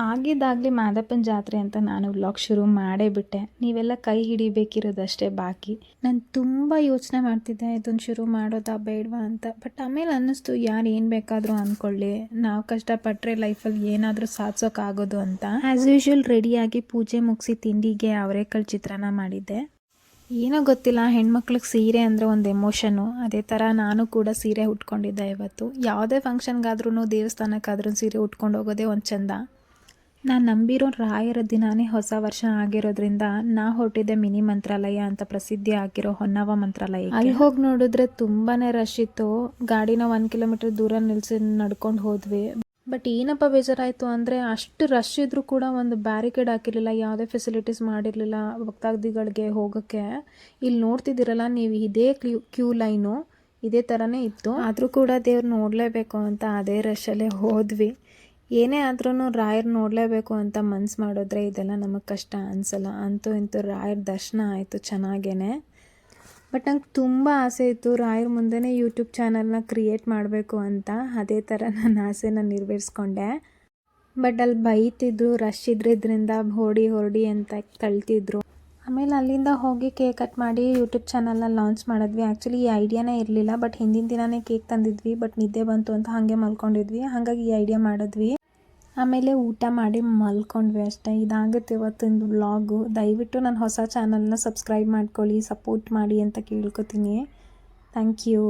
ಆಗಿದ್ದಾಗಲಿ ಮಾದಪ್ಪನ ಜಾತ್ರೆ ಅಂತ ನಾನು ವ್ಲಾಗ್ ಶುರು ಮಾಡೇ ಬಿಟ್ಟೆ. ನೀವೆಲ್ಲ ಕೈ ಹಿಡಿಬೇಕಿರೋದಷ್ಟೇ ಬಾಕಿ. ನಾನು ತುಂಬ ಯೋಚನೆ ಮಾಡ್ತಿದ್ದೆ ಇದನ್ನು ಶುರು ಮಾಡೋದಾ ಬೇಡವಾ ಅಂತ. ಬಟ್ ಆಮೇಲೆ ಅನ್ನಿಸ್ತು ಯಾರು ಏನು ಬೇಕಾದರೂ ಅಂದ್ಕೊಳ್ಳಿ, ನಾವು ಕಷ್ಟಪಟ್ಟರೆ ಲೈಫಲ್ಲಿ ಏನಾದರೂ ಸಾಧಿಸೋಕ್ಕಾಗೋದು ಅಂತ. ಆ್ಯಸ್ ಯೂಶ್ವಲ್ ರೆಡಿಯಾಗಿ ಪೂಜೆ ಮುಗಿಸಿ ತಿಂಡಿಗೆ ಅವರೆಕಾಳು ಚಿತ್ರಾನ್ನ ಮಾಡಿದ್ದೆ. ಏನೋ ಗೊತ್ತಿಲ್ಲ, ಹೆಣ್ಮಕ್ಳಿಗೆ ಸೀರೆ ಅಂದರೆ ಒಂದು ಎಮೋಷನು. ಅದೇ ಥರ ನಾನು ಕೂಡ ಸೀರೆ ಉಟ್ಕೊಂಡಿದ್ದೆ ಇವತ್ತು. ಯಾವುದೇ ಫಂಕ್ಷನ್ಗಾದ್ರೂ ದೇವಸ್ಥಾನಕ್ಕಾದ್ರೂ ಸೀರೆ ಉಟ್ಕೊಂಡು ಹೋಗೋದೇ ಒಂದು ಚಂದ. ನಾನು ನಂಬಿರೋ ರಾಯರ ದಿನಾನೇ ಹೊಸ ವರ್ಷ ಆಗಿರೋದ್ರಿಂದ ನಾ ಹೊರಟಿದ್ದೆ ಮಿನಿ ಮಂತ್ರಾಲಯ ಅಂತ ಪ್ರಸಿದ್ಧಿ ಆಗಿರೋ ಹೊನ್ನಾವ ಮಂತ್ರಾಲಯ. ಅಲ್ಲಿ ಹೋಗಿ ನೋಡಿದ್ರೆ ತುಂಬಾ ರಶ್ ಇತ್ತು. ಗಾಡಿನ 1 ಕಿಲೋಮೀಟರ್ ದೂರ ನಿಲ್ಲಿಸಿ ನಡ್ಕೊಂಡು ಹೋದ್ವಿ. ಬಟ್ ಏನಪ್ಪ ಬೇಜಾರಾಯಿತು ಅಂದರೆ ಅಷ್ಟು ರಶ್ ಇದ್ರೂ ಕೂಡ ಒಂದು ಬ್ಯಾರಿಕೇಡ್ ಹಾಕಿರಲಿಲ್ಲ, ಯಾವುದೇ ಫೆಸಿಲಿಟೀಸ್ ಮಾಡಿರಲಿಲ್ಲ ಭಕ್ತಾದಿಗಳಿಗೆ ಹೋಗೋಕ್ಕೆ. ಇಲ್ಲಿ ನೋಡ್ತಿದ್ದೀರಲ್ಲ ನೀವು, ಇದೇ ಕ್ಯೂ ಲೈನು ಇದೇ ಥರನೇ ಇತ್ತು. ಆದರೂ ಕೂಡ ದೇವ್ರು ನೋಡಲೇಬೇಕು ಅಂತ ಅದೇ ರಶಲ್ಲೇ ಹೋದ್ವಿ. ಏನೇ ಆದ್ರೂ ರಾಯರು ನೋಡಲೇಬೇಕು ಅಂತ ಮನ್ಸು ಮಾಡಿದ್ರೆ ಇದೆಲ್ಲ ನಮಗೆ ಕಷ್ಟ ಅನಿಸಲ್ಲ. ಅಂತೂ ಇಂತೂ ರಾಯರ ದರ್ಶನ ಆಯಿತು ಚೆನ್ನಾಗೇ. ಬಟ್ ನಂಗೆ ತುಂಬ ಆಸೆ ಇತ್ತು ರಾಯರ ಮುಂದೆನೇ ಯೂಟ್ಯೂಬ್ ಚಾನಲ್ನ ಕ್ರಿಯೇಟ್ ಮಾಡಬೇಕು ಅಂತ. ಅದೇ ಥರ ನನ್ನ ಆಸೆನ ನೆರವೇರಿಸ್ಕೊಂಡೆ. ಬಟ್ ಅಲ್ಲಿ ಬೈತಿದ್ರು, ರಶ್ ಇದ್ರಿಂದ ಹೊರಡಿ ಅಂತ ತಳ್ತಿದ್ರು. ಆಮೇಲೆ ಅಲ್ಲಿಂದ ಹೋಗಿ ಕೇಕ್ ಕಟ್ ಮಾಡಿ ಯೂಟ್ಯೂಬ್ ಚಾನಲ್ನ ಲಾಂಚ್ ಮಾಡಿದ್ವಿ. ಆ್ಯಕ್ಚುಲಿ ಈ ಐಡಿಯಾನೇ ಇರಲಿಲ್ಲ, ಬಟ್ ಹಿಂದಿನ ದಿನವೇ ಕೇಕ್ ತಂದಿದ್ವಿ. ಬಟ್ ನಿದ್ದೆ ಬಂತು ಅಂತ ಹಾಗೆ ಮಲ್ಕೊಂಡಿದ್ವಿ, ಹಾಗಾಗಿ ಈ ಐಡಿಯಾ ಮಾಡಿದ್ವಿ. ಆಮೇಲೆ ಊಟ ಮಾಡಿ ಮಲ್ಕೊಂಡ್ವಿ ಅಷ್ಟೇ. ಇದಾಗುತ್ತೆ ಇವತ್ತಿನ ವ್ಲಾಗು. ದಯವಿಟ್ಟು ನನ್ನ ಹೊಸ ಚಾನಲ್ನ ಸಬ್ಸ್ಕ್ರೈಬ್ ಮಾಡ್ಕೊಳ್ಳಿ, ಸಪೋರ್ಟ್ ಮಾಡಿ ಅಂತ ಕೇಳ್ಕೊತೀನಿ. Thank you.